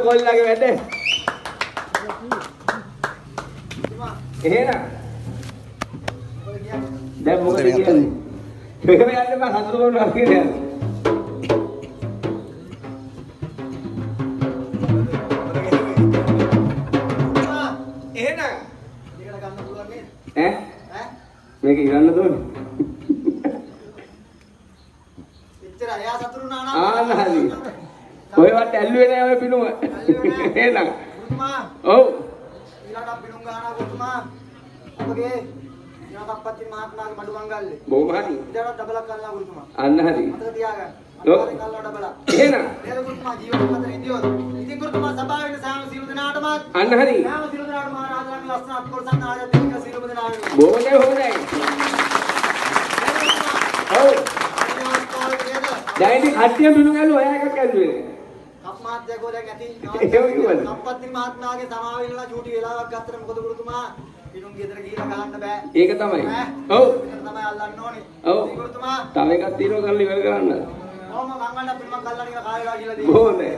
කොල්ලගේ වැඩ. එහෙනම් දැන් මොකද කියන්නේ? මෙහෙම යන්න බෑ හතුරු වුණා කියලා. එහෙනම් මේකට ගන්න පුළුවන් නේද? ඈ? මේක ඉරන්න දුන්නේ. එච්චර එයා සතුරු නානා. ආන්න හරි. ඔයවත් ඇල්ලුවේ නෑ ඔය පිනුම. එහෙනම් ගුරුතුමා. ඔව්. ඊළඟට පිනුම් ගහනවා ගුරුතුමා. අපගේ යාපප්පති මහත්මයාගේ මඩු මංගල්ලේ. බොහොම හරි. ඉතින් ඩබලක් කරලා ගුරුතුමා. අන්න හරි. මතක තියාගන්න. අනිවාර්යෙන් කරලා ඩබලක්. එහෙනම් නේද ගුරුතුමා ජීවිත මතර ඉදියොත්. ඉතින් ගුරුතුමා සභාවේ ඉන්න සෑම සියලු දෙනාටම අන්න හරි. සෑම සියලු දෙනාටම ආරාධනා ලස්සන අත්කොලසන් ආරාධනා සියලු දෙනාටම. බොහොම හොඳයි. ඔව්. දැන් ඉතින් කට්ටිය පිනුම් ඇල්ලුවා ඔයා එකක් ඇල්ලුවේ නෑ. කප්මාත්‍යකෝ දැන් ඇති කප්පත්ති මහත්මයාගේ සමාව ඉල්ලලා චූටි වෙලාවක් ගත්තට මොකද ගුරුතුමා පිනුම් ගෙදර ගිහිල්ලා ගහන්න බෑ ඒක තමයි ඔව් ඒක තමයි අල්ලන්න ඕනේ ඔව් ගුරුතුමා තව එකක් తీරෝ කරලා ඉවර කරන්න කොහොම මං අන්න පිනුමක් අල්ලන්න කියලා කාලේලා කියලා දෙන්න ඕනේ